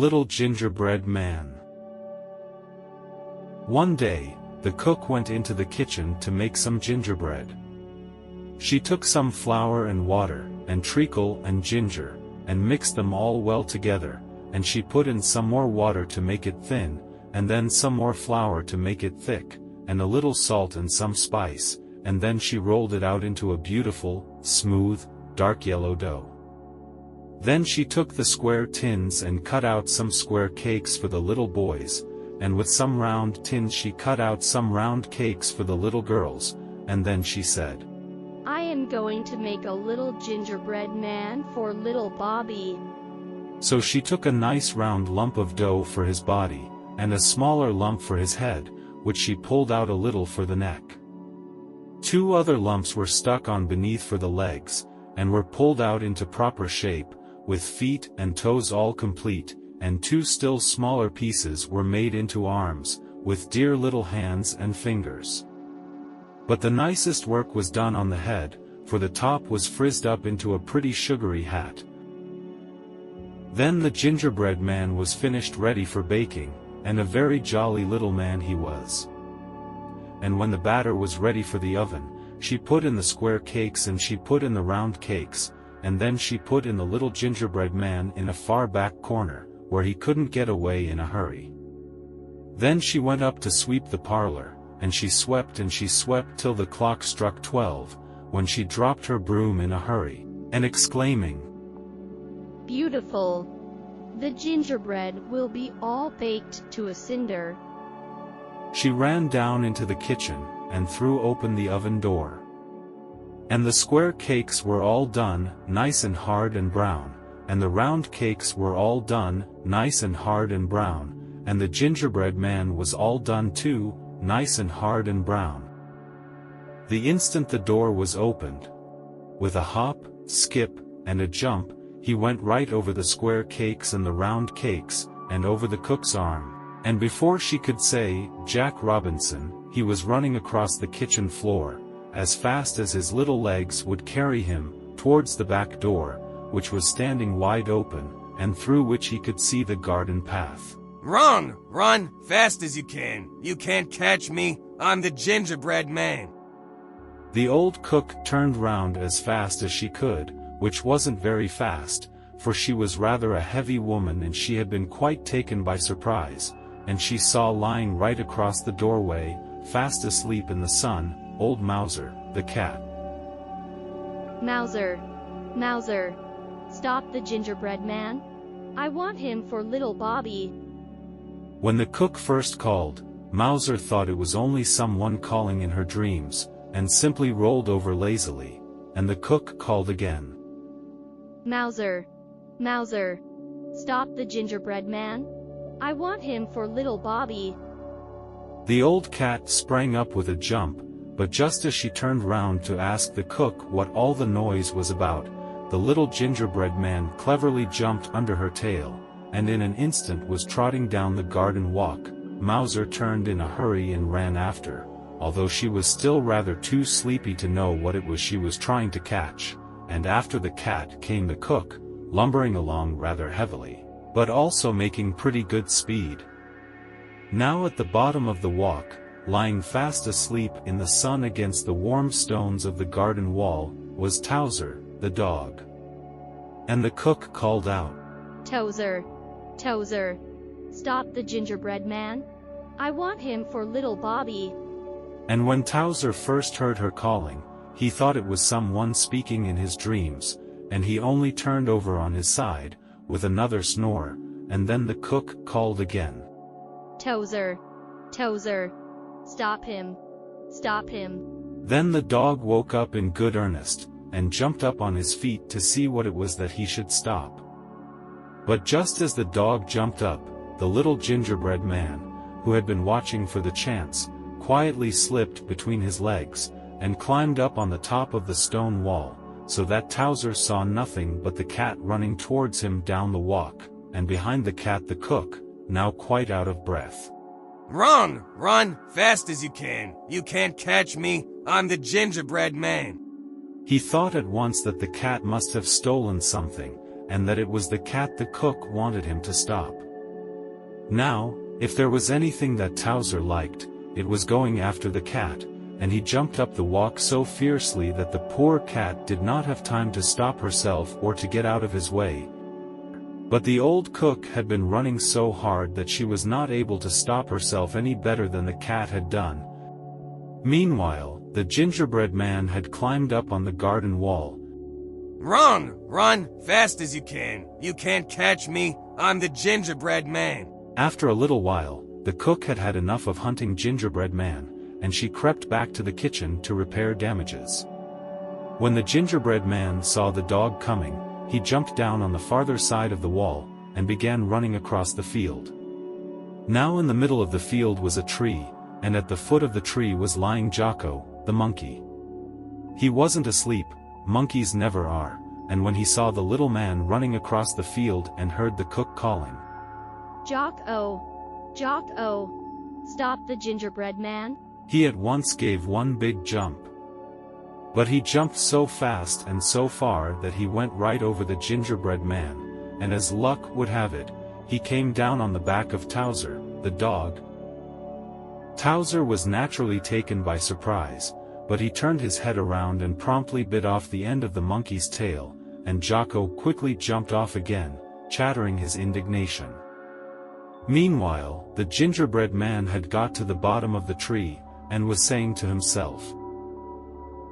little gingerbread man. One day, the cook went into the kitchen to make some gingerbread. She took some flour and water, and treacle and ginger, and mixed them all well together, and she put in some more water to make it thin, and then some more flour to make it thick, and a little salt and some spice, and then she rolled it out into a beautiful, smooth, dark yellow dough. Then she took the square tins and cut out some square cakes for the little boys, and with some round tins she cut out some round cakes for the little girls, and then she said, "I am going to make a little gingerbread man for little Bobby." So she took a nice round lump of dough for his body, and a smaller lump for his head, which she pulled out a little for the neck. 2 other lumps were stuck on beneath for the legs, and were pulled out into proper shape, with feet and toes all complete, and 2 still smaller pieces were made into arms, with dear little hands and fingers. But the nicest work was done on the head, for the top was frizzed up into a pretty sugary hat. Then the gingerbread man was finished ready for baking, and a very jolly little man he was. And when the batter was ready for the oven, she put in the square cakes and she put in the round cakes, and then she put in the little gingerbread man in a far back corner, where he couldn't get away in a hurry. Then she went up to sweep the parlor, and she swept till the clock struck 12, when she dropped her broom in a hurry, and exclaiming, "Beautiful! The gingerbread will be all baked to a cinder." She ran down into the kitchen, and threw open the oven door. And the square cakes were all done, nice and hard and brown, and the round cakes were all done, nice and hard and brown, and the gingerbread man was all done too, nice and hard and brown. The instant the door was opened, with a hop, skip, and a jump, he went right over the square cakes and the round cakes, and over the cook's arm, and before she could say, "Jack Robinson," he was running across the kitchen floor, as fast as his little legs would carry him, towards the back door, which was standing wide open, and through which he could see the garden path. "Run! Run! Fast as you can! You can't catch me! I'm the gingerbread man!" The old cook turned round as fast as she could, which wasn't very fast, for she was rather a heavy woman and she had been quite taken by surprise, and she saw lying right across the doorway, fast asleep in the sun, old Mouser, the cat. "Mouser! Mouser! Stop the gingerbread man! I want him for little Bobby." When the cook first called, Mouser thought it was only someone calling in her dreams, and simply rolled over lazily, and the cook called again. "Mouser! Mouser! Stop the gingerbread man! I want him for little Bobby." The old cat sprang up with a jump, but just as she turned round to ask the cook what all the noise was about, the little gingerbread man cleverly jumped under her tail, and in an instant was trotting down the garden walk. Mouser turned in a hurry and ran after, although she was still rather too sleepy to know what it was she was trying to catch, and after the cat came the cook, lumbering along rather heavily, but also making pretty good speed. Now at the bottom of the walk, lying fast asleep in the sun against the warm stones of the garden wall, was Towser, the dog. And the cook called out, "Towser! Towser! Stop the gingerbread man! I want him for little Bobby." And when Towser first heard her calling, he thought it was someone speaking in his dreams, and he only turned over on his side, with another snore, and then the cook called again, "Towser! Towser! Stop him! Stop him!" Then the dog woke up in good earnest, and jumped up on his feet to see what it was that he should stop. But just as the dog jumped up, the little gingerbread man, who had been watching for the chance, quietly slipped between his legs, and climbed up on the top of the stone wall, so that Towser saw nothing but the cat running towards him down the walk, and behind the cat the cook, now quite out of breath. "Run! Run! Fast as you can! You can't catch me! I'm the gingerbread man!" He thought at once that the cat must have stolen something, and that it was the cat the cook wanted him to stop. Now, if there was anything that Towser liked, it was going after the cat, and he jumped up the walk so fiercely that the poor cat did not have time to stop herself or to get out of his way. But the old cook had been running so hard that she was not able to stop herself any better than the cat had done. Meanwhile, the gingerbread man had climbed up on the garden wall. Run! Run! Fast as you can! You can't catch me! I'm the gingerbread man! After a little while, the cook had had enough of hunting gingerbread man, and she crept back to the kitchen to repair damages. When the gingerbread man saw the dog coming, he jumped down on the farther side of the wall, and began running across the field. Now in the middle of the field was a tree, and at the foot of the tree was lying Jocko, the monkey. He wasn't asleep, monkeys never are, and when he saw the little man running across the field and heard the cook calling, Jocko! Jocko! Stop the gingerbread man! He at once gave one big jump. But he jumped so fast and so far that he went right over the gingerbread man, and as luck would have it, he came down on the back of Towser, the dog. Towser was naturally taken by surprise, but he turned his head around and promptly bit off the end of the monkey's tail, and Jocko quickly jumped off again, chattering his indignation. Meanwhile, the gingerbread man had got to the bottom of the tree, and was saying to himself,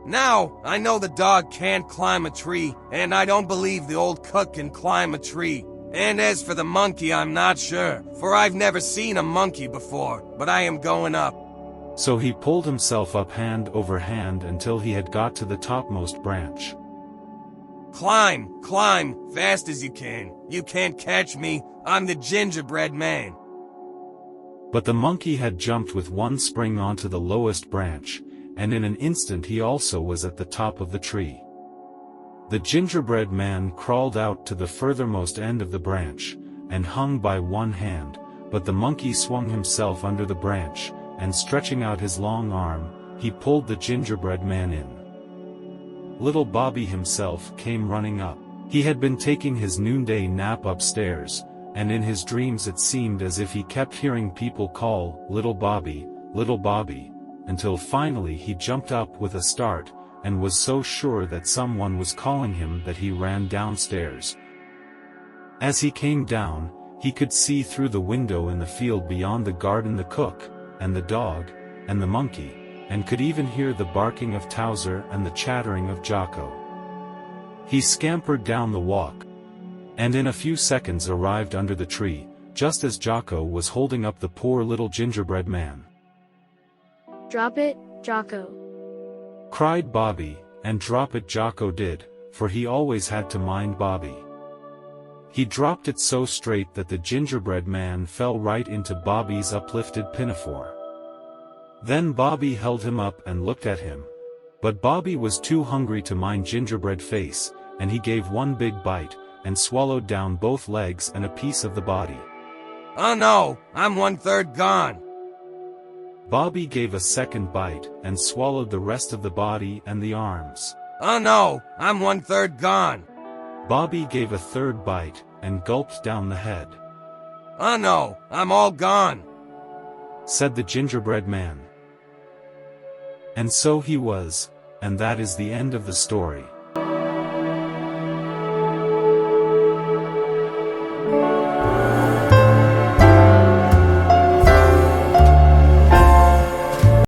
Now, I know the dog can't climb a tree, and I don't believe the old cook can climb a tree. And as for the monkey, I'm not sure, for I've never seen a monkey before, but I am going up. So he pulled himself up hand over hand until he had got to the topmost branch. Climb, climb, fast as you can. You can't catch me, I'm the gingerbread man. But the monkey had jumped with one spring onto the lowest branch, and in an instant he also was at the top of the tree. The gingerbread man crawled out to the furthermost end of the branch, and hung by one hand, but the monkey swung himself under the branch, and stretching out his long arm, he pulled the gingerbread man in. Little Bobby himself came running up. He had been taking his noonday nap upstairs, and in his dreams it seemed as if he kept hearing people call, Little Bobby, until finally he jumped up with a start, and was so sure that someone was calling him that he ran downstairs. As he came down, he could see through the window in the field beyond the garden the cook, and the dog, and the monkey, and could even hear the barking of Towser and the chattering of Jocko. He scampered down the walk, and in a few seconds arrived under the tree, just as Jocko was holding up the poor little gingerbread man. Drop it, Jocko! Cried Bobby, and drop it Jocko did, for he always had to mind Bobby. He dropped it so straight that the gingerbread man fell right into Bobby's uplifted pinafore. Then Bobby held him up and looked at him. But Bobby was too hungry to mind gingerbread face, and he gave one big bite, and swallowed down both legs and a piece of the body. Oh no, I'm 1/3 gone. Bobby gave a second bite, and swallowed the rest of the body and the arms. Oh no, I'm 1/3 gone. Bobby gave a third bite, and gulped down the head. Oh no, I'm all gone, said the gingerbread man. And so he was, and that is the end of the story.